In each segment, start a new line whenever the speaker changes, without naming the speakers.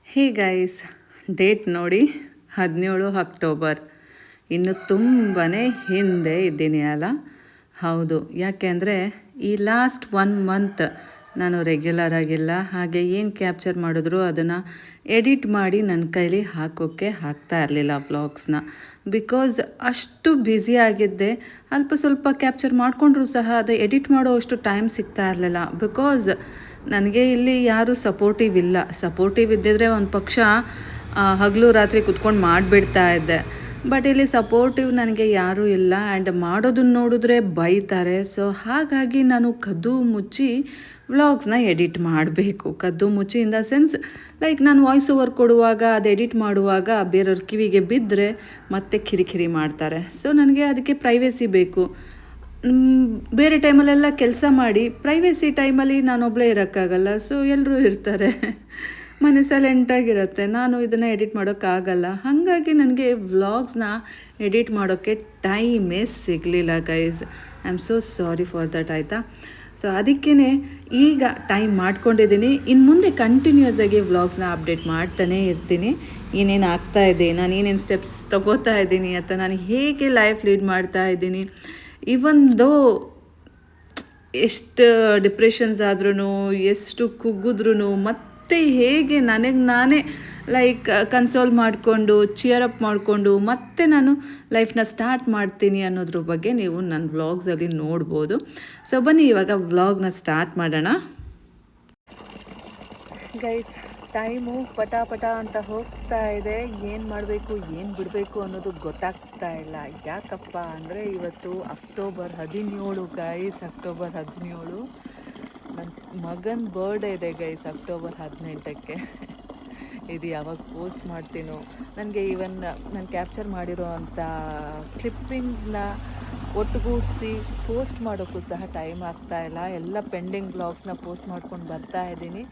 Hey guys, date ನೋಡಿ 17 October. ಇನ್ನು ತುಂಬಾ ಹಿಂದೆ ಇದ್ದೀನಿ ಅಲ್ಲ. ಹೌದು, ಯಾಕೆ ಅಂದರೆ ಈ ಲಾಸ್ಟ್ 1 ಮಂತ್ ನಾನು ರೆಗ್ಯುಲರ್ ಆಗಿಲ್ಲ. ಹಾಗೆ ಏನು ಕ್ಯಾಪ್ಚರ್ ಮಾಡಿದ್ರು ಅದನ್ನು ಎಡಿಟ್ ಮಾಡಿ ನನ್ನ ಕೈಲಿ ಹಾಕೋಕ್ಕೆ ಆಗ್ತಾ ಇರಲಿಲ್ಲ ವ್ಲಾಗ್ಸ್ನ. ಬಿಕಾಸ್ ಅಷ್ಟು ಬ್ಯುಸಿ ಆಗಿದ್ದೆ. ಅಲ್ಪ ಸ್ವಲ್ಪ ಕ್ಯಾಪ್ಚರ್ ಮಾಡಿಕೊಂಡ್ರೂ ಸಹ ಅದು ಎಡಿಟ್ ಮಾಡೋ ಅಷ್ಟು ಟೈಮ್ ಸಿಗ್ತಾ ಇರಲಿಲ್ಲ. ಬಿಕಾಸ್ ನನಗೆ ಇಲ್ಲಿ ಯಾರೂ ಸಪೋರ್ಟಿವ್ ಇಲ್ಲ. ಸಪೋರ್ಟಿವ್ ಇದ್ದಿದ್ರೆ ಒಂದು ಪಕ್ಷ ಹಗಲು ರಾತ್ರಿ ಕುತ್ಕೊಂಡು ಮಾಡಿಬಿಡ್ತಾ ಇದ್ದೆ. ಬಟ್ ಇಲ್ಲಿ ಸಪೋರ್ಟಿವ್ ನನಗೆ ಯಾರೂ ಇಲ್ಲ. ಆ್ಯಂಡ್ ಮಾಡೋದನ್ನ ನೋಡಿದ್ರೆ ಬೈತಾರೆ. ಸೊ ಹಾಗಾಗಿ ನಾನು ಕದ್ದು ಮುಚ್ಚಿ ವ್ಲಾಗ್ಸ್ನ ಎಡಿಟ್ ಮಾಡಬೇಕು. ಕದ್ದು ಮುಚ್ಚಿ ಇನ್ ದ ಸೆನ್ಸ್ ಲೈಕ್ ನಾನು ವಾಯ್ಸ್ ಓವರ್ ಕೊಡುವಾಗ ಅದು ಎಡಿಟ್ ಮಾಡುವಾಗ ಬೇರೆಯವ್ರ ಕಿವಿಗೆ ಬಿದ್ದರೆ ಮತ್ತೆ ಕಿರಿಕಿರಿ ಮಾಡ್ತಾರೆ. ಸೊ ನನಗೆ ಅದಕ್ಕೆ ಪ್ರೈವೇಸಿ ಬೇಕು. ಬೇರೆ ಟೈಮಲ್ಲೆಲ್ಲ ಕೆಲಸ ಮಾಡಿ ಪ್ರೈವೇಸಿ ಟೈಮಲ್ಲಿ ನಾನೊಬ್ಬಳೇ ಇರೋಕ್ಕಾಗಲ್ಲ. ಸೊ ಎಲ್ಲರೂ ಇರ್ತಾರೆ, ಮನೆ ಸೈಲೆಂಟಾಗಿರುತ್ತೆ. ನಾನು ಇದನ್ನು ಎಡಿಟ್ ಮಾಡೋಕ್ಕಾಗಲ್ಲ. ಹಾಗಾಗಿ ನನಗೆ ವ್ಲಾಗ್ಸ್ನ ಎಡಿಟ್ ಮಾಡೋಕ್ಕೆ ಟೈಮೇ ಸಿಗಲಿಲ್ಲ guys. I am so sorry for that, ಆಯಿತಾ. ಸೊ ಅದಕ್ಕೇ ಈಗ ಟೈಮ್ ಮಾಡ್ಕೊಂಡಿದ್ದೀನಿ. ಇನ್ನು ಮುಂದೆ ಕಂಟಿನ್ಯೂಸ್ ಆಗಿ ವ್ಲಾಗ್ಸ್ನ ಅಪ್ಡೇಟ್ ಮಾಡ್ತಾನೇ ಇರ್ತೀನಿ. ಏನೇನು ಆಗ್ತಾಯಿದೆ, ನಾನು ಏನೇನು ಸ್ಟೆಪ್ಸ್ ತೊಗೋತಾ ಇದ್ದೀನಿ ಅಂತ, ನಾನು ಹೇಗೆ ಲೈಫ್ ಲೀಡ್ ಮಾಡ್ತಾ ಇದ್ದೀನಿ. ಇವನ್ ದೋ ಎಷ್ಟು ಡಿಪ್ರೆಷನ್ಸ್ ಆದ್ರೂ, ಎಷ್ಟು ಕುಗ್ಗಿದ್ರೂ ಮತ್ತೆ ಹೇಗೆ ನನಗೆ ನಾನೇ ಲೈಕ್ ಕನ್ಸೋಲ್ ಮಾಡಿಕೊಂಡು ಚಿಯರಪ್ ಮಾಡಿಕೊಂಡು ಮತ್ತೆ ನಾನು ಲೈಫ್ನ ಸ್ಟಾರ್ಟ್ ಮಾಡ್ತೀನಿ ಅನ್ನೋದ್ರ ಬಗ್ಗೆ ನೀವು ನನ್ನ ವ್ಲಾಗ್ಸಲ್ಲಿ ನೋಡ್ಬೋದು. ಸೊ ಬನ್ನಿ ಇವಾಗ ವ್ಲಾಗ್ನ ಸ್ಟಾರ್ಟ್ ಮಾಡೋಣ ಗೈಸ್. ಟೈಮು ಪಟ ಅಂತ ಹೋಗ್ತಾ ಇದೆ. ಏನು ಮಾಡಬೇಕು ಏನು ಬಿಡಬೇಕು ಅನ್ನೋದು ಗೊತ್ತಾಗ್ತಾ ಇಲ್ಲ. ಯಾಕಪ್ಪ ಅಂದರೆ ಇವತ್ತು ಅಕ್ಟೋಬರ್ 17 ಗೈಸ್. ಅಕ್ಟೋಬರ್ 17 ನನ್ನ ಮಗನ ಬರ್ಡೇ ಇದೆ ಗೈಸ್. ಅಕ್ಟೋಬರ್ 18ಕ್ಕೆ ಇದು ಯಾವಾಗ ಪೋಸ್ಟ್ ಮಾಡ್ತೀನೋ. ನನಗೆ ಈವನ್ ನಾನು ಕ್ಯಾಪ್ಚರ್ ಮಾಡಿರೋ ಅಂಥ ಕ್ಲಿಪ್ಪಿಂಗ್ಸ್ನ ಒಟ್ಟುಗೂಡಿಸಿ ಪೋಸ್ಟ್ ಮಾಡೋಕ್ಕೂ ಸಹ ಟೈಮ್ ಆಗ್ತಾಯಿಲ್ಲ. ಎಲ್ಲ ಪೆಂಡಿಂಗ್ ಬ್ಲಾಗ್ಸ್ನ ಪೋಸ್ಟ್ ಮಾಡ್ಕೊಂಡು ಬರ್ತಾ ಇದ್ದೀನಿ.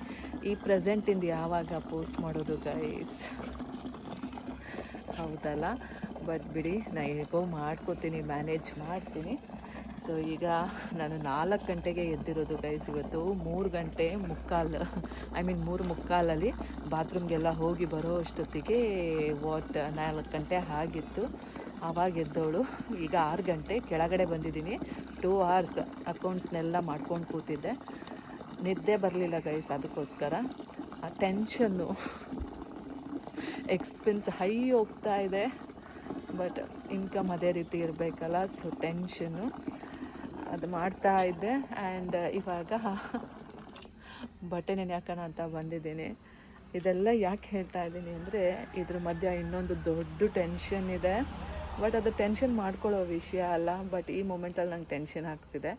ಈ ಪ್ರೆಸೆಂಟಿಂದ ಯಾವಾಗ ಪೋಸ್ಟ್ ಮಾಡೋದು ಗೈಸ್, ಹೌದಲ್ಲ. ಬಟ್ ಬಿಡಿ, ನಾನು ಹೇಗೋ ಮಾಡ್ಕೋತೀನಿ, ಮ್ಯಾನೇಜ್ ಮಾಡ್ತೀನಿ. ಸೊ ಈಗ ನಾನು 4 ಗಂಟೆಗೆ ಎದ್ದಿರೋದು ಗೈಸ್. ಇವತ್ತು 3:45 3:45 ಬಾತ್ರೂಮ್ಗೆಲ್ಲ ಹೋಗಿ ಬರೋ ಅಷ್ಟೊತ್ತಿಗೆ 4 ಗಂಟೆ ಆಗಿತ್ತು. ಆವಾಗ ಎದ್ದವಳು. ಈಗ 6 ಗಂಟೆ ಕೆಳಗಡೆ ಬಂದಿದ್ದೀನಿ. 2 hours ಅಕೌಂಟ್ಸ್ನೆಲ್ಲ ಮಾಡ್ಕೊಂಡು ಕೂತಿದ್ದೆ. ನಿದ್ದೆ ಬರಲಿಲ್ಲ ಗೈಸ್. ಅದಕ್ಕೋಸ್ಕರ ಆ ಟೆನ್ಷನ್ನು, ಎಕ್ಸ್ಪೆನ್ಸ್ ಹೈ ಹೋಗ್ತಾ ಇದೆ. ಬಟ್ ಇನ್ಕಮ್ ಅದೇ ರೀತಿ ಇರಬೇಕಲ್ಲ. ಸೊ ಟೆನ್ಷನ್ನು ಅದು ಮಾಡ್ತಾ ಇದ್ದೆ. ಆ್ಯಂಡ್ ಇವಾಗ ಬಟ್ಟೆ ನೆನೆಯೋಣ ಅಂತ ಬಂದಿದ್ದೀನಿ. ಇದೆಲ್ಲ ಯಾಕೆ ಹೇಳ್ತಾ ಇದ್ದೀನಿ ಅಂದರೆ ಇದ್ರ ಮಧ್ಯೆ ಇನ್ನೊಂದು ದೊಡ್ಡ ಟೆನ್ಷನ್ ಇದೆ. ಬಟ್ ಅದು ಟೆನ್ಷನ್ ಮಾಡ್ಕೊಳ್ಳೋ ವಿಷಯ ಅಲ್ಲ. ಬಟ್ ಈ ಮೂಮೆಂಟಲ್ಲಿ ನಂಗೆ ಟೆನ್ಷನ್ ಆಗ್ತಿದೆ.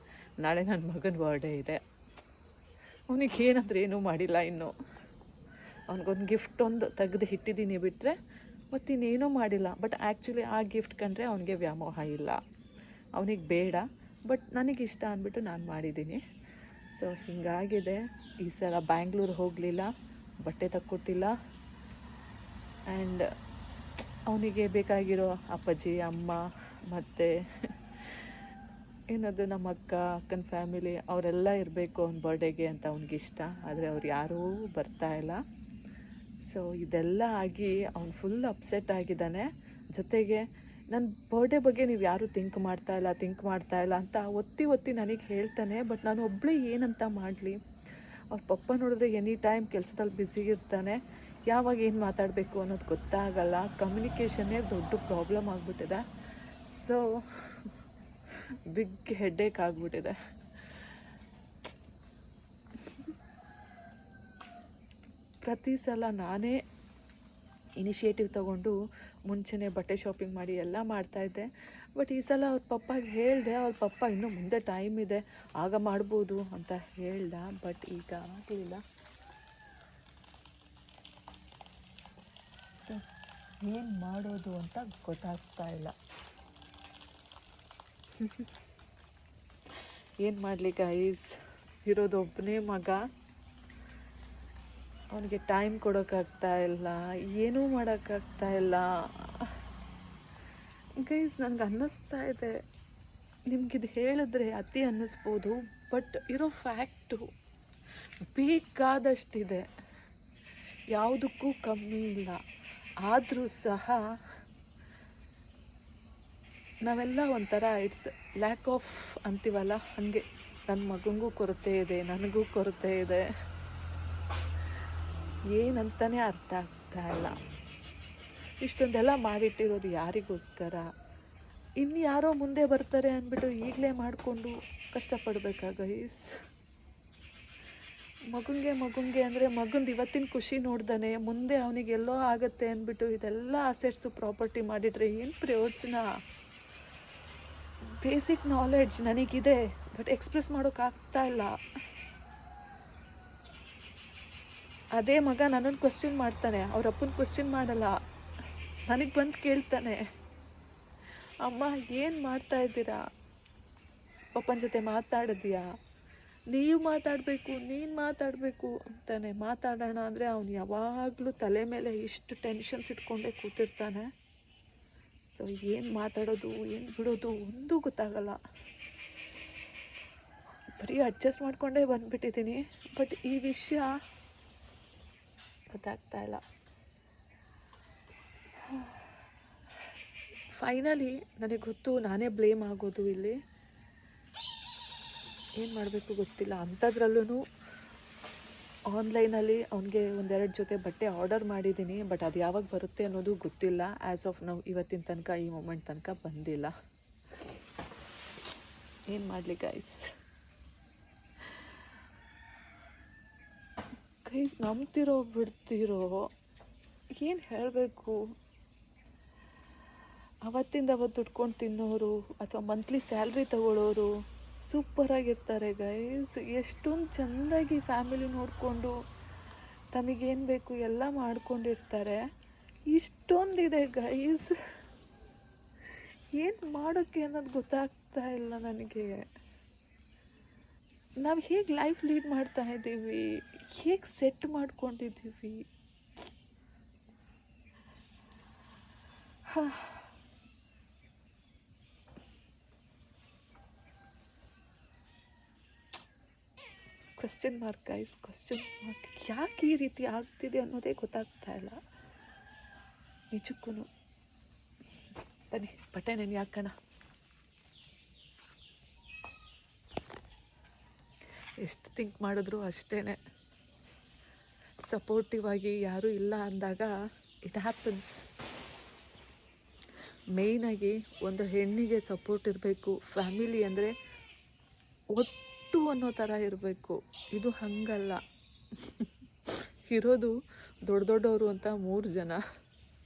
ನಾಳೆ ನನ್ನ ಮಗನ ಬರ್ಡೇ ಇದೆ. ಅವನಿಗೆ ಏನಂದ್ರೆ ಏನೂ ಮಾಡಿಲ್ಲ ಇನ್ನು. ಅವ್ನಿಗೊಂದು ಗಿಫ್ಟ್ ಒಂದು ತೆಗೆದು ಇಟ್ಟಿದ್ದೀನಿ ಬಿಟ್ಟರೆ ಮತ್ತಿನ್ನೇನೂ ಮಾಡಿಲ್ಲ. ಬಟ್ ಆ್ಯಕ್ಚುಲಿ ಆ ಗಿಫ್ಟ್ ಕಂಡ್ರೆ ಅವನಿಗೆ ವ್ಯಾಮೋಹ ಇಲ್ಲ, ಅವನಿಗೆ ಬೇಡ. ಬಟ್ ನನಗಿಷ್ಟ ಅಂದ್ಬಿಟ್ಟು ನಾನು ಮಾಡಿದ್ದೀನಿ. ಸೊ ಹೀಗಾಗಿದೆ. ಈ ಸಲ ಬ್ಯಾಂಗ್ಳೂರು ಹೋಗಲಿಲ್ಲ, ಬಟ್ಟೆ ತಕ್ಕೊಟ್ಟಿಲ್ಲ. ಆ್ಯಂಡ್ ಅವನಿಗೆ ಬೇಕಾಗಿರೋ ಅಪ್ಪಾಜಿ, ಅಮ್ಮ ಮತ್ತು ಏನದು ನಮ್ಮ ಅಕ್ಕನ ಫ್ಯಾಮಿಲಿ ಅವರೆಲ್ಲ ಇರಬೇಕು ಅವ್ನ ಬರ್ಡೇಗೆ ಅಂತ ಅವ್ನಿಗಿಷ್ಟ. ಆದರೆ ಅವ್ರು ಯಾರೂ ಬರ್ತಾಯಿಲ್ಲ. ಸೊ ಇದೆಲ್ಲ ಆಗಿ ಅವ್ನು ಫುಲ್ ಅಪ್ಸೆಟ್ ಆಗಿದ್ದಾನೆ. ಜೊತೆಗೆ ನನ್ನ ಬರ್ಡೇ ಬಗ್ಗೆ ನೀವು ಯಾರೂ ಥಿಂಕ್ ಮಾಡ್ತಾಯಿಲ್ಲ ಅಂತ ಒತ್ತಿ ನನಗೆ ಹೇಳ್ತಾನೆ. ಬಟ್ ನಾನು ಒಬ್ಬಳೇ ಏನಂತ ಮಾಡಲಿ. ಅವ್ರ ಪಪ್ಪ ನೋಡಿದ್ರೆ ಎನಿ ಟೈಮ್ ಕೆಲಸದಲ್ಲಿ ಬ್ಯುಸಿ ಇರ್ತಾನೆ. ಯಾವಾಗ ಏನು ಮಾತಾಡಬೇಕು ಅನ್ನೋದು ಗೊತ್ತಾಗಲ್ಲ. ಕಮ್ಯುನಿಕೇಷನ್ನೇ ದೊಡ್ಡ ಪ್ರಾಬ್ಲಮ್ ಆಗಿಬಿಟ್ಟಿದೆ. ಸೊ ಬಿಗ್ ಹೆಡ್ಡೇಕ್ ಆಗಿಬಿಟ್ಟಿದೆ. ಪ್ರತಿ ಸಲ ನಾನೇ ಇನಿಷಿಯೇಟಿವ್ ತೊಗೊಂಡು ಮುಂಚೆನೇ ಬಟ್ಟೆ ಶಾಪಿಂಗ್ ಮಾಡಿ ಎಲ್ಲ ಮಾಡ್ತಾಯಿದ್ದೆ. ಬಟ್ ಈ ಸಲ ಅವ್ರ ಪಪ್ಪಾಗೆ ಹೇಳಿದೆ. ಅವ್ರ ಪಪ್ಪ ಇನ್ನೂ ಮುಂದೆ ಟೈಮ್ ಇದೆ, ಆಗ ಮಾಡ್ಬೋದು ಅಂತ ಹೇಳ್ದ. ಬಟ್ ಈಗ ಆಗಲಿಲ್ಲ. ಸೊ ಏನು ಮಾಡೋದು ಅಂತ ಗೊತ್ತಾಗ್ತಾ ಇಲ್ಲ. ಏನು ಮಾಡಲಿ ಗೈಸ್, ಇರೋದು ಒಬ್ಬನೇ ಮಗ. ಅವನಿಗೆ ಟೈಮ್ ಕೊಡೋಕ್ಕಾಗ್ತಾ ಇಲ್ಲ, ಏನೂ ಮಾಡೋಕ್ಕಾಗ್ತಾ ಇಲ್ಲ. ಗೈಸ್ ನನಗೆ ಅನ್ನಿಸ್ತಾ ಇದೆ, ನಿಮಗಿದು ಹೇಳಿದ್ರೆ ಅತಿ ಅನ್ನಿಸ್ಬೋದು. ಬಟ್ ಇರೋ ಫ್ಯಾಕ್ಟು ಬೇಕಾದಷ್ಟಿದೆ.
ಯಾವುದಕ್ಕೂ ಕಮ್ಮಿ ಇಲ್ಲ. ಆದರೂ ಸಹ ನಾವೆಲ್ಲ ಒಂಥರ ಇಟ್ಸ್ ಲ್ಯಾಕ್ ಆಫ್ ಅಂತೀವಲ್ಲ, ಹಾಗೆ ನನ್ನ ಮಗನಿಗೂ ಕೊರತೆ ಇದೆ, ನನಗೂ ಕೊರತೆ ಇದೆ, ಏನಂತಲೇ ಅರ್ಥ ಆಗ್ತಾ ಇಲ್ಲ. ಇಷ್ಟೊಂದೆಲ್ಲ ಮಾಡಿಟ್ಟಿರೋದು ಯಾರಿಗೋಸ್ಕರ? ಇನ್ನು ಯಾರೋ ಮುಂದೆ ಬರ್ತಾರೆ ಅಂದ್ಬಿಟ್ಟು ಈಗಲೇ ಮಾಡಿಕೊಂಡು ಕಷ್ಟಪಡಬೇಕಾ ಗೈಸ್? ಮಗುಂಗೆ ಅಂದರೆ ಮಗಂದು ಇವತ್ತಿನ ಖುಷಿ ನೋಡ್ದಾನೆ ಮುಂದೆ ಅವನಿಗೆ ಎಲ್ಲೋ ಆಗುತ್ತೆ ಅಂದ್ಬಿಟ್ಟು ಇದೆಲ್ಲ ಅಸೆಟ್ಸು ಪ್ರಾಪರ್ಟಿ ಮಾಡಿಟ್ರೆ ಏನು ಪ್ರಯೋಜನ? ಬೇಸಿಕ್ ನಾಲೆಡ್ಜ್ ನನಗಿದೆ, ಬಟ್ ಎಕ್ಸ್ಪ್ರೆಸ್ ಮಾಡೋಕ್ಕಾಗ್ತಾ ಇಲ್ಲ. ಅದೇ ಮಗ ನನ್ನನ್ನು ಕ್ವಶನ್ ಮಾಡ್ತಾನೆ, ಅವ್ರ ಅಪ್ಪನ ಕ್ವಶನ್ ಮಾಡಲ್ಲ, ನನಗೆ ಬಂದು ಕೇಳ್ತಾನೆ, ಅಮ್ಮ ಏನು ಮಾಡ್ತಾ ಇದ್ದೀರಾ, ಪಪ್ಪನ ಜೊತೆ ಮಾತಾಡಿದ್ಯಾ, ನೀವು ಮಾತಾಡಬೇಕು, ನೀನು ಮಾತಾಡಬೇಕು ಅಂತಾನೆ. ಮಾತಾಡೋಣ ಅಂದರೆ ಅವನು ಯಾವಾಗಲೂ ತಲೆ ಮೇಲೆ ಇಷ್ಟು ಟೆನ್ಷನ್ಸ್ ಇಟ್ಕೊಂಡೇ ಕೂತಿರ್ತಾನೆ. ಸೊ ಏನು ಮಾತಾಡೋದು ಏನು ಬಿಡೋದು ಒಂದೂ ಗೊತ್ತಾಗಲ್ಲ. ಬರೀ ಅಡ್ಜಸ್ಟ್ ಮಾಡಿಕೊಂಡೇ ಬಂದುಬಿಟ್ಟಿದ್ದೀನಿ, ಬಟ್ ಈ ವಿಷಯ ಗೊತ್ತಾಗ್ತಾ ಇಲ್ಲ. ಫೈನಲಿ ನನಗೆ ಗೊತ್ತು ನಾನೇ ಬ್ಲೇಮ್ ಆಗೋದು ಇಲ್ಲಿ. ಏನು ಮಾಡಬೇಕು ಗೊತ್ತಿಲ್ಲ. ಅಂಥದ್ರಲ್ಲೂ ಆನ್ಲೈನಲ್ಲಿ ಅವನಿಗೆ ಒಂದೆರಡು ಜೊತೆ ಬಟ್ಟೆ ಆರ್ಡರ್ ಮಾಡಿದ್ದೀನಿ, ಬಟ್ ಅದು ಯಾವಾಗ ಬರುತ್ತೆ ಅನ್ನೋದು ಗೊತ್ತಿಲ್ಲ. ಆ್ಯಸ್ ಆಫ್ ನಾವು ಇವತ್ತಿನ ತನಕ, ಈ ಮೂಮೆಂಟ್ ತನಕ ಬಂದಿಲ್ಲ. ಏನು ಮಾಡಲಿ ಗೈಸ್? ನಂಬ್ತಿರೋ ಬಿಡ್ತಿರೋ ಏನು ಹೇಳಬೇಕು? ಅವತ್ತಿಂದ ಅವತ್ತು ದುಡ್ಕೊಂಡು ತಿನ್ನೋರು ಅಥವಾ ಮಂತ್ಲಿ ಸ್ಯಾಲ್ರಿ ತಗೊಳ್ಳೋರು ಸೂಪರಾಗಿರ್ತಾರೆ ಗೈಸ್. ಎಷ್ಟೊಂದು ಚೆಂದಾಗಿ ಫ್ಯಾಮಿಲಿ ನೋಡಿಕೊಂಡು ತಮಗೇನು ಬೇಕು ಎಲ್ಲ ಮಾಡ್ಕೊಂಡಿರ್ತಾರೆ. ಇಷ್ಟೊಂದಿದೆ ಗೈಸ್, ಏನು ಮಾಡೋಕ್ಕೆ ಅನ್ನೋದು ಗೊತ್ತಾಗ್ತಾ ಇಲ್ಲ ನನಗೆ. ನಾವು ಹೇಗೆ ಲೈಫ್ ಲೀಡ್ ಮಾಡ್ತಾ ಇದ್ದೀವಿ, ಹೇಗೆ ಸೆಟ್ ಮಾಡ್ಕೊಂಡಿದ್ದೀವಿ. Question mark guys, question mark. ಯಾಕೆ ಈ ರೀತಿ ಆಗ್ತಿದೆ ಅನ್ನೋದೇ ಗೊತ್ತಾಗ್ತಾ ಇಲ್ಲ ನಿಜಕ್ಕೂ. ಬನ್ನಿ ಬಟ್ಟೆ ನೆನೆ ಹಾಕೋಣ. ಎಷ್ಟು ಥಿಂಕ್ ಮಾಡಿದ್ರು ಅಷ್ಟೇ, ಸಪೋರ್ಟಿವ್ ಆಗಿ ಯಾರೂ ಇಲ್ಲ ಅಂದಾಗ ಇಟ್ ಹ್ಯಾಪನ್ಸ್. ಮೇಯ್ನಾಗಿ ಒಂದು ಹೆಣ್ಣಿಗೆ ಸಪೋರ್ಟ್ ಇರಬೇಕು. ಫ್ಯಾಮಿಲಿ ಅಂದರೆ ಒಟ್ಟು ಅನ್ನೋ ಥರ ಇರಬೇಕು. ಇದು ಹಾಗಲ್ಲ. ಇರೋದು ದೊಡ್ಡವರು ಅಂತ 3 ಜನ,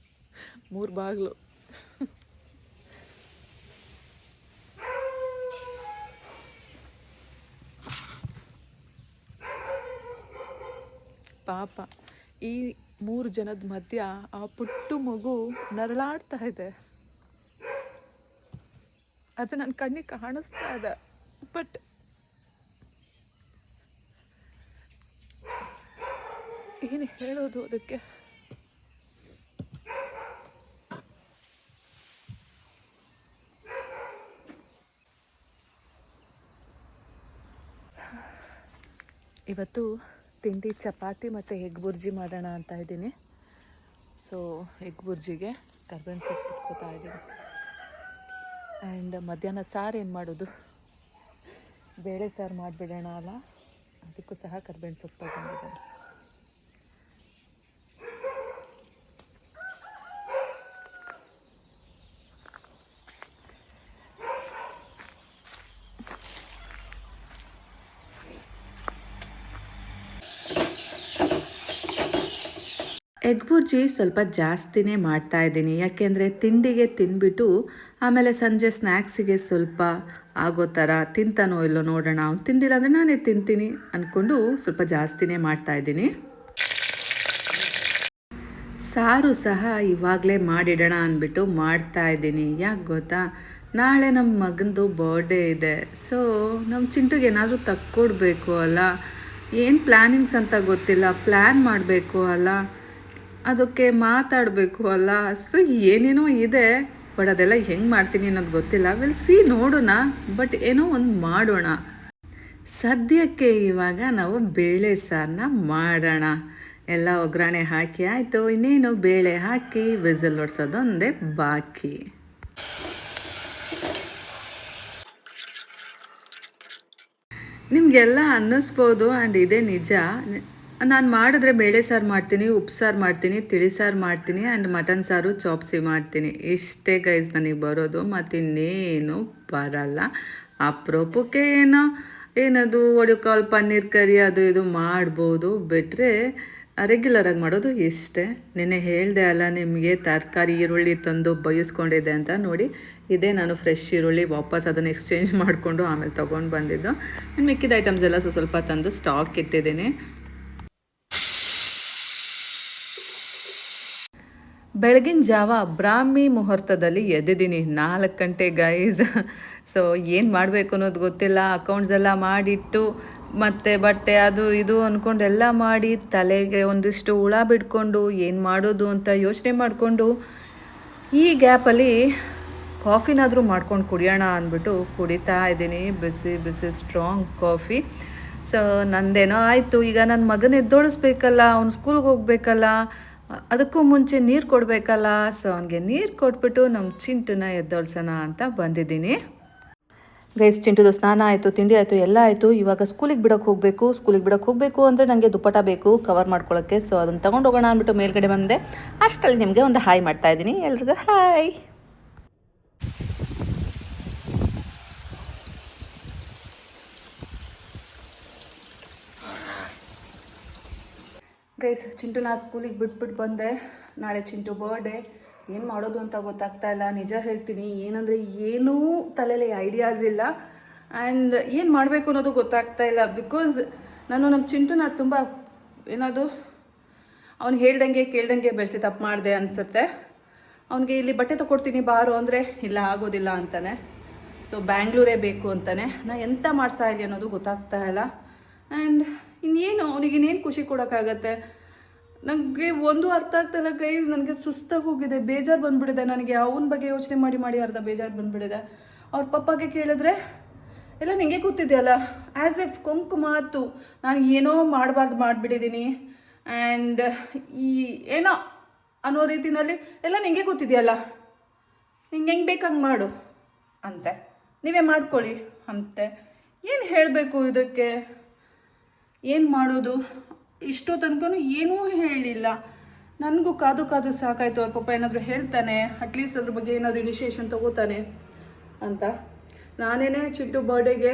3 ಬಾಗಿಲು. ಪಾಪ ಈ 3 ಜನದ ಮಧ್ಯ ಆ ಪುಟ್ಟು ಮಗು ನರಳಾಡ್ತಾ ಇದೆ. ಅದು ನನ್ನ ಕಣ್ಣಿಗೆ ಕಾಣಿಸ್ತಾ ಇದೆ, ಬಟ್ ಏನು ಹೇಳೋದು ಅದಕ್ಕೆ? ಇವತ್ತು ತಿಂಡಿ ಚಪಾತಿ ಮತ್ತು ಎಗ್ ಬುರ್ಜಿ ಮಾಡೋಣ ಅಂತ ಇದ್ದೀನಿ. ಸೊ ಎಗ್ ಬುರ್ಜಿಗೆ ಕರ್ಬೇವಿನ ಸೊಪ್ಪು ಇಟ್ಕೋತಾ ಇದ್ದೀನಿ. ಆ್ಯಂಡ್ ಮಧ್ಯಾಹ್ನ ಸಾರು ಏನು ಮಾಡೋದು, ಬೇಳೆ ಸಾರು ಮಾಡಿಬಿಡೋಣ ಅಲ್ಲ, ಅದಕ್ಕೂ ಸಹ ಕರ್ಬೇವಿನ ಸೊಪ್ಪು ತೊಗೊಂಡಿದ್ದೀನಿ.
ಎಗ್ ಬುರ್ಜಿ ಸ್ವಲ್ಪ ಜಾಸ್ತಿನೇ ಮಾಡ್ತಾಯಿದ್ದೀನಿ, ಯಾಕೆಂದರೆ ತಿಂಡಿಗೆ ತಿಂದ್ಬಿಟ್ಟು ಆಮೇಲೆ ಸಂಜೆ ಸ್ನ್ಯಾಕ್ಸಿಗೆ ಸ್ವಲ್ಪ ಆಗೋ ಥರ ತಿಂತಾನೋ ಇಲ್ಲೋ ನೋಡೋಣ, ಅವ್ನು ತಿಂದಿಲ್ಲ ಅಂದರೆ ನಾನೇ ತಿಂತೀನಿ ಅಂದ್ಕೊಂಡು ಸ್ವಲ್ಪ ಜಾಸ್ತಿನೇ ಮಾಡ್ತಾಯಿದ್ದೀನಿ. ಸಾರು ಸಹ ಇವಾಗಲೇ ಮಾಡಿಡೋಣ ಅಂದ್ಬಿಟ್ಟು ಮಾಡ್ತಾಯಿದ್ದೀನಿ. ಯಾಕೆ ಗೊತ್ತಾ, ನಾಳೆ ನಮ್ಮ ಮಗಂದು ಬರ್ಡೇ ಇದೆ. ಸೊ ನಮ್ಮ ಚಿಂಟುಗೆ ಏನಾದರೂ ತಕ್ಕೊಡ್ಬೇಕು ಅಲ್ಲ, ಏನು ಪ್ಲ್ಯಾನಿಂಗ್ಸ್ ಅಂತ ಗೊತ್ತಿಲ್ಲ, ಪ್ಲ್ಯಾನ್ ಮಾಡಬೇಕು ಅಲ್ಲ, ಅದಕ್ಕೆ ಮಾತಾಡಬೇಕು ಅಲ್ಲ. ಸೊ ಏನೇನೋ ಇದೆ, ಬಟ್ ಅದೆಲ್ಲ ಹೆಂಗೆ ಮಾಡ್ತೀನಿ ಅನ್ನೋದು ಗೊತ್ತಿಲ್ಲ. ವಿಲ್ ಸಿ, ನೋಡೋಣ, ಬಟ್ ಏನೋ ಒಂದು ಮಾಡೋಣ. ಸದ್ಯಕ್ಕೆ ಇವಾಗ ನಾವು ಬೇಳೆ ಸಾರನ್ನ ಮಾಡೋಣ. ಎಲ್ಲ ಒಗ್ಗರಣೆ ಹಾಕಿ ಆಯಿತು. ಇನ್ನೇನು ಬೇಳೆ ಹಾಕಿ ವಿಸಿಲ್ ಹೊಡ್ಸೋದೊಂದೇ ಬಾಕಿ. ನಿಮಗೆಲ್ಲ ಅನ್ನಿಸ್ಬೋದು ಆ್ಯಂಡ್ ಇದೇ ನಿಜ. ನಾನು ಮಾಡಿದ್ರೆ ಬೇಳೆ ಸಾರು ಮಾಡ್ತೀನಿ, ಉಪ್ಪು ಸಾರು ಮಾಡ್ತೀನಿ, ತಿಳಿ ಸಾರು ಮಾಡ್ತೀನಿ ಆ್ಯಂಡ್ ಮಟನ್ ಸಾರು ಚಾಪ್ಸಿ ಮಾಡ್ತೀನಿ. ಇಷ್ಟೇ ಗೈಸ್ ನನಗೆ ಬರೋದು, ಮತ್ತಿನ್ನೇನು ಬರಲ್ಲ. ಅಪರೂಪಕ್ಕೆ ಏನದು ಒಡಿಕಾಲ್ ಪನ್ನೀರ್ ಕರಿ ಅದು ಇದು ಮಾಡ್ಬೋದು, ಬಿಟ್ಟರೆ ರೆಗ್ಯುಲರಾಗಿ ಮಾಡೋದು ಇಷ್ಟೇ. ನಿನ್ನೆ ಹೇಳಿದೆ ಅಲ್ಲ ನಿಮಗೆ ತರಕಾರಿ ಈರುಳ್ಳಿ ತಂದು ಬಯಸ್ಕೊಂಡಿದ್ದೆ ಅಂತ. ನೋಡಿ ಇದೇ ನಾನು ಫ್ರೆಶ್ ಈರುಳ್ಳಿ ವಾಪಸ್ ಅದನ್ನು ಎಕ್ಸ್ಚೇಂಜ್ ಮಾಡಿಕೊಂಡು ಆಮೇಲೆ ತೊಗೊಂಡು ಬಂದಿದ್ದು. ಮಿಕ್ಕಿದ ಐಟಮ್ಸ್ ಎಲ್ಲ ಸ್ವಲ್ಪ ತಂದು ಸ್ಟಾಕ್ ಇಟ್ಟಿದ್ದೀನಿ. ಬೆಳಗಿನ ಜಾವ ಬ್ರಾಹ್ಮಿ ಮುಹೂರ್ತದಲ್ಲಿ ಎದ್ದಿದ್ದೀನಿ 4 ಗಂಟೆ ಗೈಸ್. ಸೊ ಏನು ಮಾಡಬೇಕು ಅನ್ನೋದು ಗೊತ್ತಿಲ್ಲ. ಅಕೌಂಟ್ಸ್ ಎಲ್ಲ ಮಾಡಿಟ್ಟು ಮತ್ತು ಬಟ್ಟೆ ಅದು ಇದು ಅಂದ್ಕೊಂಡು ಎಲ್ಲ ಮಾಡಿ ತಲೆಗೆ ಒಂದಿಷ್ಟು ಹುಳ ಬಿಟ್ಕೊಂಡು ಏನು ಮಾಡೋದು ಅಂತ ಯೋಚನೆ ಮಾಡಿಕೊಂಡು ಈ ಗ್ಯಾಪಲ್ಲಿ ಕಾಫಿನಾದರೂ ಮಾಡ್ಕೊಂಡು ಕುಡಿಯೋಣ ಅಂದ್ಬಿಟ್ಟು ಕುಡಿತಾ ಇದ್ದೀನಿ. ಬಿಸಿ ಬಿಸಿ ಸ್ಟ್ರಾಂಗ್ ಕಾಫಿ. ಸೊ ನಂದೇನೋ ಆಯಿತು. ಈಗ ನನ್ನ ಮಗನ ಎದ್ದೋಳಿಸ್ಬೇಕಲ್ಲ, ಅವ್ನು ಸ್ಕೂಲ್ಗೆ ಹೋಗ್ಬೇಕಲ್ಲ, ಅದಕ್ಕೂ ಮುಂಚೆ ನೀರು ಕೊಡಬೇಕಲ್ಲ. ಸೊ ಅವನಿಗೆ ನೀರು ಕೊಟ್ಬಿಟ್ಟು ನಮ್ಮ ಚಿಂಟುನ ಎದ್ದೋಳ್ಸೋಣ ಅಂತ ಬಂದಿದ್ದೀನಿ. ಗೈಸ್, ಚಿಂಟುದು ಸ್ನಾನ ಆಯಿತು, ತಿಂಡಿ ಆಯಿತು, ಎಲ್ಲ ಆಯಿತು. ಇವಾಗ ಸ್ಕೂಲಿಗೆ ಬಿಡೋಕ್ಕೆ ಹೋಗಬೇಕು ಅಂದರೆ ನನಗೆ ದುಪ್ಪಟ ಬೇಕು ಕವರ್ ಮಾಡ್ಕೊಳ್ಳೋಕ್ಕೆ. ಸೊ ಅದನ್ನು ತೊಗೊಂಡು ಹೋಗೋಣ ಅಂದ್ಬಿಟ್ಟು ಮೇಲ್ಗಡೆ ಬಂದೆ. ಅಷ್ಟರಲ್ಲಿ ನಿಮಗೆ ಒಂದು ಹಾಯ್ ಮಾಡ್ತಾ ಇದ್ದೀನಿ. ಎಲ್ರಿಗೂ ಹಾಯ್. ಗೈಸ್, ಚಿಂಟುನ ಸ್ಕೂಲಿಗೆ ಬಿಟ್ಬಿಟ್ಟು ಬಂದೆ. ನಾಳೆ ಚಿಂಟು ಬರ್ಡೇ. ಏನು ಮಾಡೋದು ಅಂತ ಗೊತ್ತಾಗ್ತಾ ಇಲ್ಲ. ನಿಜ ಹೇಳ್ತೀನಿ, ಏನಂದರೆ ಏನೂ ತಲೆಯಲ್ಲಿ ಐಡಿಯಾಸ್ ಇಲ್ಲ ಆ್ಯಂಡ್ ಏನು ಮಾಡಬೇಕು ಅನ್ನೋದು ಗೊತ್ತಾಗ್ತಾ ಇಲ್ಲ. ಬಿಕಾಸ್ ನಾನು ನಮ್ಮ ಚಿಂಟುನ ತುಂಬ ಏನದು ಅವ್ನು ಹೇಳ್ದಂಗೆ ಕೇಳ್ದಂಗೆ ಬೆಳೆಸಿ ತಪ್ಪು ಮಾಡಿದೆ ಅನಿಸುತ್ತೆ. ಅವನಿಗೆ ಇಲ್ಲಿ ಬಟ್ಟೆ ತೊಗೊಡ್ತೀನಿ ಬಾರು ಅಂದರೆ ಇಲ್ಲ ಆಗೋದಿಲ್ಲ ಅಂತಾನೆ. ಸೊ ಬ್ಯಾಂಗ್ಳೂರೇ ಬೇಕು ಅಂತಾನೆ. ನಾನು ಎಂಥ ಮಾಡ್ಸಾ ಇಲ್ಲಿ ಅನ್ನೋದು ಗೊತ್ತಾಗ್ತಾ ಇಲ್ಲ. ಆ್ಯಂಡ್ ಇನ್ನೇನು ಅವನಿಗೆ ಇನ್ನೇನು ಖುಷಿ ಕೊಡೋಕ್ಕಾಗತ್ತೆ. ನನಗೆ ಒಂದು ಅರ್ಥ ಆಗ್ತಾಯಿಲ್ಲ ಗೈಸ್. ನನಗೆ ಸುಸ್ತಾಗಿ ಹೋಗಿದೆ, ಬೇಜಾರು ಬಂದುಬಿಟ್ಟಿದೆ ನನಗೆ. ಅವನ ಬಗ್ಗೆ ಯೋಚನೆ ಮಾಡಿ ಮಾಡಿ ಅರ್ಧ ಬೇಜಾರು ಬಂದುಬಿಟ್ಟಿದೆ. ಅವ್ರ ಪಪ್ಪಗೆ ಕೇಳಿದ್ರೆ ಎಲ್ಲ ನಿಂಗೆ ಗೊತ್ತಿದೆಯಲ್ಲ, ಆ್ಯಸ್ ಎಫ್ ಕೊಂಕು ಮಾತು. ನಾನು ಏನೋ ಮಾಡಬಾರ್ದು ಮಾಡಿಬಿಟ್ಟಿದ್ದೀನಿ ಆ್ಯಂಡ್ ಈ ಏನೋ ಅನ್ನೋ ರೀತಿಯಲ್ಲಿ ಎಲ್ಲ ನಿಂಗೆ ಗೊತ್ತಿದೆಯಲ್ಲ, ನಿಂಗೆ ಹೆಂಗೆ ಬೇಕಂಗೆ ಮಾಡು ಅಂತೆ, ನೀವೇ ಮಾಡ್ಕೊಳ್ಳಿ ಅಂತೆ. ಏನು ಹೇಳಬೇಕು ಇದಕ್ಕೆ, ಏನು ಮಾಡೋದು? ಇಷ್ಟೋ ತನಕ ಏನೂ ಹೇಳಿಲ್ಲ. ನನಗೂ ಕಾದು ಕಾದು ಸಾಕಾಯಿತು. ಅವ್ರ ಪಪ್ಪ ಏನಾದರೂ ಹೇಳ್ತಾನೆ, ಅಟ್ಲೀಸ್ಟ್ ಅದ್ರ ಬಗ್ಗೆ ಏನಾದರೂ ಇನಿಷಿಯೇಷನ್ ತೊಗೋತಾನೆ ಅಂತ. ನಾನೇ ಚಿಂಟು ಬರ್ಡೇಗೆ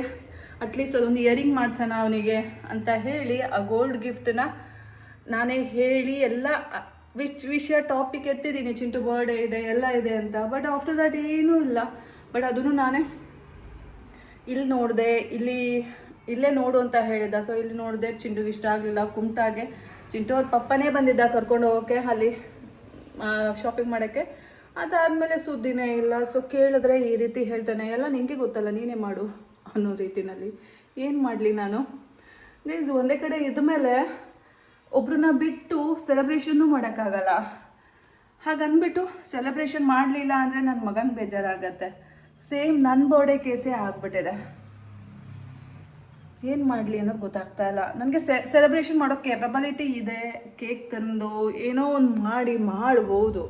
ಅಟ್ಲೀಸ್ಟ್ ಅದೊಂದು ಇಯರಿಂಗ್ ಮಾಡ್ಸೋಣ ಅವನಿಗೆ ಅಂತ ಹೇಳಿ ಆ ಗೋಲ್ಡ್ ಗಿಫ್ಟನ್ನ ನಾನೇ ಹೇಳಿ ಎಲ್ಲ ವಿಷಯ ಟಾಪಿಕ್ ಎತ್ತಿದ್ದೀನಿ. ಚಿಂಟು ಬರ್ಡೇ ಇದೆ, ಎಲ್ಲ ಇದೆ ಅಂತ. ಬಟ್ ಆಫ್ಟರ್ ದ್ಯಾಟ್ ಏನೂ ಇಲ್ಲ. ಬಟ್ ಅದನ್ನು ನಾನೇ ಇಲ್ಲಿ ನೋಡಿದೆ, ಇಲ್ಲೇ ನೋಡು ಅಂತ ಹೇಳಿದ. ಸೊ ಇಲ್ಲಿ ನೋಡಿದೆ, ಚಿಂಟುಗೆ ಇಷ್ಟ ಆಗಲಿಲ್ಲ. ಕುಮಟಾಗೆ ಚಿಂಟು ಅವ್ರ ಪಪ್ಪನೇ ಬಂದಿದ್ದ ಕರ್ಕೊಂಡು ಹೋಗೋಕ್ಕೆ ಅಲ್ಲಿ ಶಾಪಿಂಗ್ ಮಾಡೋಕ್ಕೆ. ಅದಾದಮೇಲೆ ಸುದ್ದಿನೇ ಇಲ್ಲ. ಸೊ ಕೇಳಿದ್ರೆ ಈ ರೀತಿ ಹೇಳ್ತಾನೆ, ಎಲ್ಲ ನಿನಗೆ ಗೊತ್ತಲ್ಲ, ನೀನೇ ಮಾಡು ಅನ್ನೋ ರೀತಿಯಲ್ಲಿ. ಏನು ಮಾಡಲಿ ನಾನು ಗೈಸ್? ಒಂದೇ ಕಡೆ ಇದ್ಮೇಲೆ ಒಬ್ರನ್ನ ಬಿಟ್ಟು ಸೆಲೆಬ್ರೇಷನ್ನೂ ಮಾಡೋಕ್ಕಾಗಲ್ಲ. ಹಾಗನ್ಬಿಟ್ಟು ಸೆಲೆಬ್ರೇಷನ್ ಮಾಡಲಿಲ್ಲ ಅಂದರೆ ನನ್ನ ಮಗನ ಬೇಜಾರಾಗತ್ತೆ. ಸೇಮ್ ನನ್ನ ಬರ್ಡೇ ಕೇಸೇ ಆಗ್ಬಿಟ್ಟಿದೆ. ಏನು ಮಾಡಲಿ ಅನ್ನೋದು ಗೊತ್ತಾಗ್ತಾ ಇಲ್ಲ ನನಗೆ. ಸೆಲೆಬ್ರೇಷನ್ ಮಾಡೋ ಕೇಪಬಿಲಿಟಿ ಇದೆ. ಕೇಕ್ ತಂದು ಏನೋ ಒಂದು ಮಾಡ್ಬೋದು.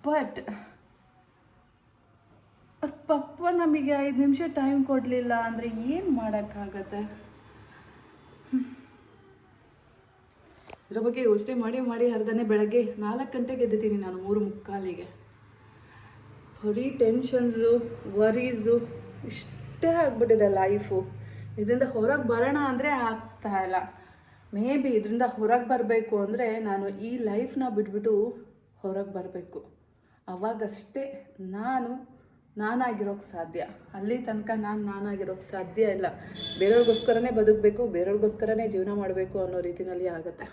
ಬಟ್ ಪಪ್ಪ ನಮಗೆ 5 ನಿಮಿಷ ಟೈಮ್ ಕೊಡಲಿಲ್ಲ ಅಂದರೆ ಏನು ಮಾಡೋಕ್ಕಾಗತ್ತೆ? ಇದ್ರ ಬಗ್ಗೆ ಯೋಚನೆ ಮಾಡಿ ಅರ್ಧನೇ ಬೆಳಗ್ಗೆ 4 ಗಂಟೆಗೆ ಎದ್ದಿದ್ದೀನಿ ನಾನು, 3:45ಗೆ. ಬರೀ ಟೆನ್ಷನ್ಸು, ವರೀಸು ಇಷ್ಟೇ ಆಗ್ಬಿಟ್ಟಿದೆ ಲೈಫು. ಇದರಿಂದ ಹೊರಗೆ ಬರೋಣ ಅಂದರೆ ಆಗ್ತಾ ಇಲ್ಲ. ಮೇ ಬಿ ಇದರಿಂದ ಹೊರಗೆ ಬರಬೇಕು ಅಂದರೆ ನಾನು ಈ ಲೈಫ್ನ ಬಿಟ್ಬಿಟ್ಟು ಹೊರಗೆ ಬರಬೇಕು. ಅವಾಗಷ್ಟೇ ನಾನಾಗಿರೋಕ್ಕೆ ಸಾಧ್ಯ. ಅಲ್ಲಿ ತನಕ ನಾನಾಗಿರೋಕ್ಕೆ ಸಾಧ್ಯ ಇಲ್ಲ. ಬೇರೆಯವ್ರಿಗೋಸ್ಕರನೇ ಬದುಕಬೇಕು, ಬೇರೆಯವ್ರಿಗೋಸ್ಕರನೇ ಜೀವನ ಮಾಡಬೇಕು ಅನ್ನೋ ರೀತಿಯಲ್ಲಿ ಆಗುತ್ತೆ.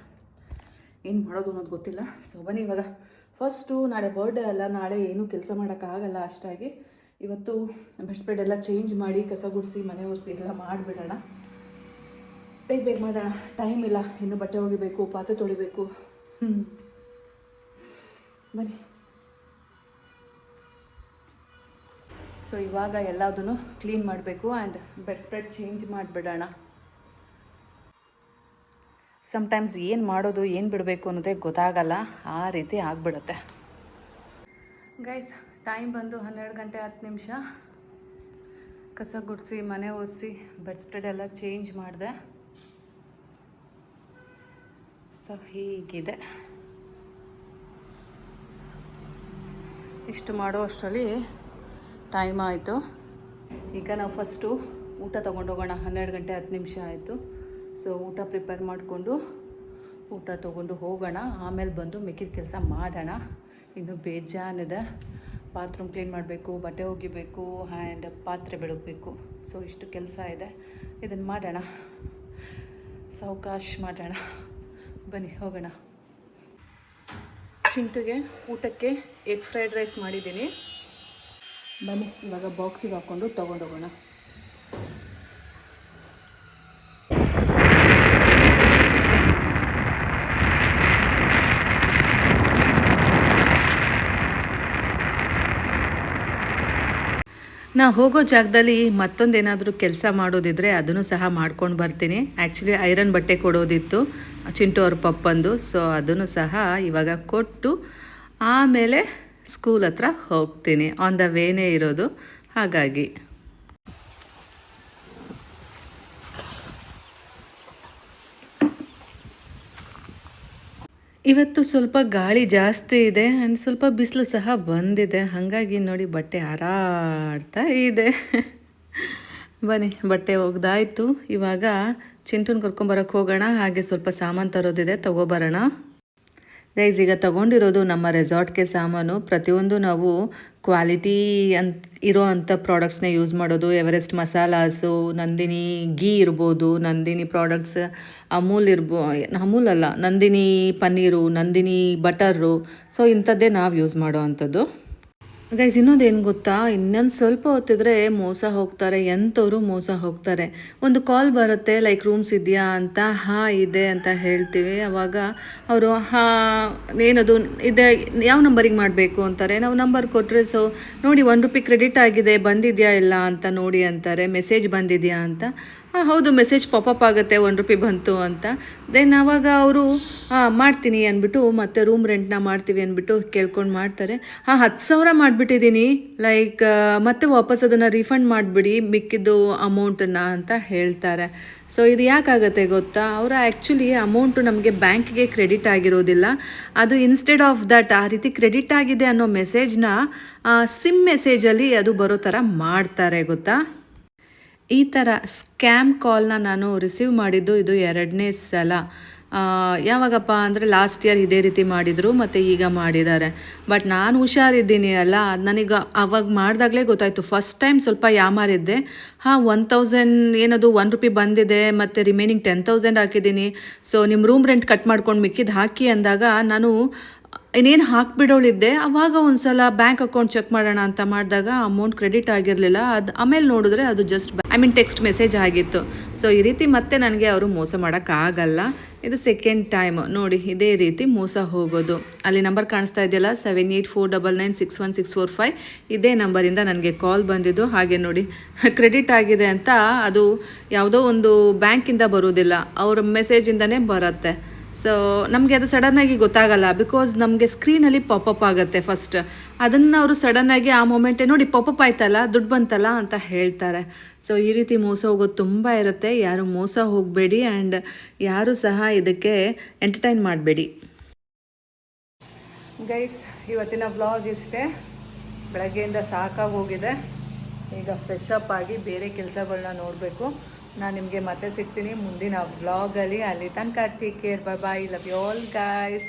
ಏನು ಮಾಡೋದು ಅನ್ನೋದು ಗೊತ್ತಿಲ್ಲ. ಸೊ ಬನ್ನಿ, ಇವಾಗ ಫಸ್ಟು ನಾಳೆ ಬರ್ಡೇ ಅಲ್ಲ, ನಾಳೆ ಏನೂ ಕೆಲಸ ಮಾಡೋಕ್ಕಾಗಲ್ಲ ಅಷ್ಟಾಗಿ. ಇವತ್ತು ಬೆಡ್ಸ್ಪೆಡ್ ಎಲ್ಲ ಚೇಂಜ್ ಮಾಡಿ, ಕಸ ಗುಡಿಸಿ, ಮನೆ ಒರೆಸಿ ಎಲ್ಲ ಮಾಡಿಬಿಡೋಣ. ಬೇಗ ಮಾಡೋಣ, ಟೈಮ್ ಇಲ್ಲ. ಇನ್ನು ಬಟ್ಟೆ ಒಗಿಬೇಕು, ಪಾತ್ರೆ ತೊಳಿಬೇಕು. ಬನ್ನಿ. ಸೊ ಇವಾಗ ಎಲ್ಲದನ್ನು ಕ್ಲೀನ್ ಮಾಡಬೇಕು ಆ್ಯಂಡ್ ಬೆಡ್ಸ್ಪ್ರೆಡ್ ಚೇಂಜ್ ಮಾಡಿಬಿಡೋಣ. ಸಮ್ಟೈಮ್ಸ್ ಏನು ಮಾಡೋದು ಏನು ಬಿಡಬೇಕು ಅನ್ನೋದೇ ಗೊತ್ತಾಗಲ್ಲ, ಆ ರೀತಿ ಆಗಿಬಿಡುತ್ತೆ. ಗೈಸ್, ಟೈಮ್ ಬಂದು 12 ಗಂಟೆ 10 ನಿಮಿಷ. ಕಸ ಗುಡಿಸಿ, ಮನೆ ಒರೆಸಿ, ಬೆಡ್ ಸ್ಪ್ರೆಡ್ ಎಲ್ಲ ಚೇಂಜ್ ಮಾಡಿದೆ. ಸೊ ಹೀಗಿದೆ. ಇಷ್ಟು ಮಾಡೋ ಅಷ್ಟರಲ್ಲಿ ಟೈಮ್ ಆಯಿತು. ಈಗ ನಾವು ಫಸ್ಟು ಊಟ ತೊಗೊಂಡೋಗೋಣ. 12 ಗಂಟೆ 10 ನಿಮಿಷ ಆಯಿತು. ಸೊ ಊಟ ಪ್ರಿಪೇರ್ ಮಾಡಿಕೊಂಡು ಊಟ ತೊಗೊಂಡು ಹೋಗೋಣ. ಆಮೇಲೆ ಬಂದು ಮಿಕ್ಕಿದ ಕೆಲಸ ಮಾಡೋಣ. ಇನ್ನು ಬೇಜಾನಿದೆ. ಬಾತ್ರೂಮ್ ಕ್ಲೀನ್ ಮಾಡಬೇಕು, ಬಟ್ಟೆ ಒಗಿಬೇಕು ಆ್ಯಂಡ್ ಪಾತ್ರೆ ಬೆಳಗಬೇಕು. ಸೊ ಇಷ್ಟು ಕೆಲಸ ಇದೆ. ಇದನ್ನು ಮಾಡೋಣ, ಸಾವಕಾಶ ಮಾಡೋಣ. ಬನ್ನಿ ಹೋಗೋಣ. ಚಿಂಟುಗೆ ಊಟಕ್ಕೆ ಎಗ್ ಫ್ರೈಡ್ ರೈಸ್ ಮಾಡಿದ್ದೀನಿ. ಬನ್ನಿ ಇವಾಗ ಬಾಕ್ಸಿಗೆ ಹಾಕ್ಕೊಂಡು ತೊಗೊಂಡೋಗೋಣ. ನಾ ಹೋಗೋ ಜಾಗದಲ್ಲಿ ಮತ್ತೊಂದೇನಾದರೂ ಕೆಲಸ ಮಾಡೋದಿದ್ರೆ ಅದನ್ನು ಸಹ ಮಾಡ್ಕೊಂಡು ಬರ್ತೀನಿ. ಆ್ಯಕ್ಚುಲಿ ಐರನ್ ಬಟ್ಟೆ ಕೊಡೋದಿತ್ತು ಚಿಂಟು ಅವ್ರ ಪಪ್ಪಂದು. ಸೊ ಅದನ್ನು ಸಹ ಇವಾಗ ಕೊಟ್ಟು ಆಮೇಲೆ ಸ್ಕೂಲ್ ಹತ್ರ ಹೋಗ್ತೀನಿ. ಆನ್ ದ ವೇನೇ ಇರೋದು. ಹಾಗಾಗಿ ಇವತ್ತು ಸ್ವಲ್ಪ ಗಾಳಿ ಜಾಸ್ತಿ ಇದೆ ಆ್ಯಂಡ್ ಸ್ವಲ್ಪ ಬಿಸಿಲು ಸಹ ಬಂದಿದೆ. ಹಾಗಾಗಿ ನೋಡಿ ಬಟ್ಟೆ ಹಾರಾಡ್ತಾ ಇದೆ. ಬನ್ನಿ ಬಟ್ಟೆ ಒಗ್ದಾಯಿತು. ಇವಾಗ ಚಿಂಟುನ ಕರ್ಕೊಂಬರಕ್ಕೆ ಹೋಗೋಣ. ಹಾಗೆ ಸ್ವಲ್ಪ ಸಾಮಾನು ತರೋದಿದೆ, ತೊಗೊಬರೋಣ. ಗೈಸ್, ಈಗ ತೊಗೊಂಡಿರೋದು ನಮ್ಮ ರೆಸಾರ್ಟ್ಗೆ ಸಾಮಾನು. ಪ್ರತಿಯೊಂದು ನಾವು ಕ್ವಾಲಿಟಿ ಇರೋ ಅಂಥ ಪ್ರಾಡಕ್ಟ್ಸ್ನೇ ಯೂಸ್ ಮಾಡೋದು. ಎವರೆಸ್ಟ್ ಮಸಾಲಾಸು, ನಂದಿನಿ ಗೀ ಇರ್ಬೋದು, ನಂದಿನಿ ಪ್ರಾಡಕ್ಟ್ಸ್, ಅಮೂಲ್ ಅಲ್ಲ, ನಂದಿನಿ ಪನ್ನೀರು, ನಂದಿನಿ ಬಟರು. ಸೊ ಇಂಥದ್ದೇ ನಾವು ಯೂಸ್ ಮಾಡೋ ಅಂಥದ್ದು. ಗೈಸ್, ಇನ್ನೊಂದೇನು ಗೊತ್ತಾ, ಇನ್ನೊಂದು ಸ್ವಲ್ಪ ಹೊತ್ತಿದ್ರೆ ಮೋಸ ಹೋಗ್ತಾರೆ. ಎಂಥವರು ಮೋಸ ಹೋಗ್ತಾರೆ. ಒಂದು ಕಾಲ್ ಬರುತ್ತೆ, ಲೈಕ್ ರೂಮ್ಸ್ ಇದೆಯಾ ಅಂತ. ಹಾಂ ಇದೆ ಅಂತ ಹೇಳ್ತೀವಿ. ಆವಾಗ ಅವರು ಏನದು ಇದೆ, ಯಾವ ನಂಬರಿಗೆ ಮಾಡಬೇಕು ಅಂತಾರೆ. ನಾವು ನಂಬರ್ ಕೊಟ್ಟರೆ ಸೊ ನೋಡಿ ₹1 ಕ್ರೆಡಿಟ್ ಆಗಿದೆ, ಬಂದಿದೆಯಾ ಇಲ್ಲ ಅಂತ ನೋಡಿ ಅಂತಾರೆ. ಮೆಸೇಜ್ ಬಂದಿದೆಯಾ ಅಂತ. ಹೌದು, ಮೆಸೇಜ್ ಪಾಪಪ್ ಆಗುತ್ತೆ ₹1 ಬಂತು ಅಂತ. ದೆನ್ ಆವಾಗ ಅವರು ಮಾಡ್ತೀನಿ ಅಂದ್ಬಿಟ್ಟು ಮತ್ತೆ ರೂಮ್ ರೆಂಟ್ನ ಮಾಡ್ತೀವಿ ಅಂದ್ಬಿಟ್ಟು ಕೇಳ್ಕೊಂಡು ಮಾಡ್ತಾರೆ. 10,000 ಮಾಡಿಬಿಟ್ಟಿದ್ದೀನಿ, ಲೈಕ್ ಮತ್ತೆ ವಾಪಸ್ ಅದನ್ನು ರೀಫಂಡ್ ಮಾಡಿಬಿಡಿ ಮಿಕ್ಕಿದ್ದು ಅಮೌಂಟನ್ನು ಅಂತ ಹೇಳ್ತಾರೆ. ಸೊ ಇದು ಯಾಕಾಗತ್ತೆ ಗೊತ್ತಾ, ಅವರು ಆ್ಯಕ್ಚುಲಿ ಅಮೌಂಟು ನಮಗೆ ಬ್ಯಾಂಕ್ಗೆ ಕ್ರೆಡಿಟ್ ಆಗಿರೋದಿಲ್ಲ. ಅದು ಇನ್ಸ್ಟೆಡ್ ಆಫ್ ದಟ್ ಆ ರೀತಿ ಕ್ರೆಡಿಟ್ ಆಗಿದೆ ಅನ್ನೋ ಮೆಸೇಜ್ನ ಸಿಮ್ ಮೆಸೇಜಲ್ಲಿ ಅದು ಬರೋ ಥರ ಮಾಡ್ತಾರೆ ಗೊತ್ತಾ. ಈ ಥರ ಸ್ಕ್ಯಾಮ್ ಕಾಲ್ನ ನಾನು ರಿಸೀವ್ ಮಾಡಿದ್ದು ಇದು 2ನೇ ಸಲ. ಯಾವಾಗಪ್ಪ ಅಂದರೆ ಲಾಸ್ಟ್ ಇಯರ್ ಇದೇ ರೀತಿ ಮಾಡಿದರು ಮತ್ತು ಈಗ ಮಾಡಿದ್ದಾರೆ. ಬಟ್ ನಾನು ಹುಷಾರಿದ್ದೀನಿ ಅಲ್ಲ, ನನಗೆ ಅವಾಗ ಮಾಡಿದಾಗಲೇ ಗೊತ್ತಾಯಿತು. ಫಸ್ಟ್ ಟೈಮ್ ಸ್ವಲ್ಪ ಯಾಮಾರಿದ್ದೆ. 1,000 ಏನದು ₹1 ಬಂದಿದೆ ಮತ್ತು ರಿಮೈನಿಂಗ್ 10,000 ಹಾಕಿದ್ದೀನಿ. ಸೊ ನಿಮ್ಮ ರೂಮ್ ರೆಂಟ್ ಕಟ್ ಮಾಡ್ಕೊಂಡು ಮಿಕ್ಕಿದ್ದು ಹಾಕಿ ಅಂದಾಗ ನಾನು ಇನ್ನೇನು ಹಾಕ್ಬಿಡೋಳಿದ್ದೆ. ಆವಾಗ ಒಂದು ಸಲ ಬ್ಯಾಂಕ್ ಅಕೌಂಟ್ ಚೆಕ್ ಮಾಡೋಣ ಅಂತ ಮಾಡಿದಾಗ ಅಮೌಂಟ್ ಕ್ರೆಡಿಟ್ ಆಗಿರಲಿಲ್ಲ. ಅದು ಆಮೇಲೆ ನೋಡಿದ್ರೆ ಅದು ಜಸ್ಟ್ ಟೆಕ್ಸ್ಟ್ ಮೆಸೇಜ್ ಆಗಿತ್ತು. ಸೊ ಈ ರೀತಿ ಮತ್ತೆ ನನಗೆ ಅವರು ಮೋಸ ಮಾಡೋಕ್ಕಾಗಲ್ಲ. ಇದು ಸೆಕೆಂಡ್ ಟೈಮ್ ನೋಡಿ ಇದೇ ರೀತಿ ಮೋಸ ಹೋಗೋದು. ಅಲ್ಲಿ ನಂಬರ್ ಕಾಣಿಸ್ತಾ ಇದೆಯಲ್ಲ, 7849961645, ಇದೇ ನಂಬರಿಂದ ನನಗೆ ಕಾಲ್ ಬಂದಿದ್ದು. ಹಾಗೆ ನೋಡಿ ಕ್ರೆಡಿಟ್ ಆಗಿದೆ ಅಂತ ಅದು ಯಾವುದೋ ಒಂದು ಬ್ಯಾಂಕಿಂದ ಬರೋದಿಲ್ಲ, ಅವ್ರ ಮೆಸೇಜಿಂದನೇ ಬರುತ್ತೆ. ಸೊ ನಮಗೆ ಅದು ಸಡನ್ನಾಗಿ ಗೊತ್ತಾಗಲ್ಲ, ಬಿಕಾಸ್ ನಮಗೆ ಸ್ಕ್ರೀನಲ್ಲಿ ಪಾಪಪ್ ಆಗುತ್ತೆ ಫಸ್ಟ್. ಅದನ್ನು ಅವರು ಸಡನ್ನಾಗಿ ಆ ಮೊಮೆಂಟೇ ನೋಡಿ ಪಾಪಪ್ ಆಯ್ತಲ್ಲ, ದುಡ್ಡು ಬಂತಲ್ಲ ಅಂತ ಹೇಳ್ತಾರೆ. ಸೊ ಈ ರೀತಿ ಮೋಸ ಹೋಗೋದು ತುಂಬ ಇರುತ್ತೆ. ಯಾರು ಮೋಸ ಹೋಗಬೇಡಿ ಆ್ಯಂಡ್ ಯಾರು ಸಹ ಇದಕ್ಕೆ ಎಂಟರ್ಟೈನ್ ಮಾಡಬೇಡಿ. ಗೈಸ್, ಇವತ್ತಿನ ವ್ಲಾಗ್ ಇಷ್ಟೇ. ಬೆಳಗ್ಗೆಯಿಂದ ಸಾಕಾಗಿ ಹೋಗಿದೆ. ಈಗ ಫ್ರೆಶ್ ಅಪ್ ಆಗಿ ಬೇರೆ ಕೆಲಸಗಳನ್ನ ನೋಡಬೇಕು. ನಾನು ನಿಮಗೆ ಮತ್ತೆ ಸಿಗ್ತೀನಿ ಮುಂದಿನ ವ್ಲಾಗಲ್ಲಿ. ಅಲ್ಲಿ ತನಕ take care, bye bye, love you all guys.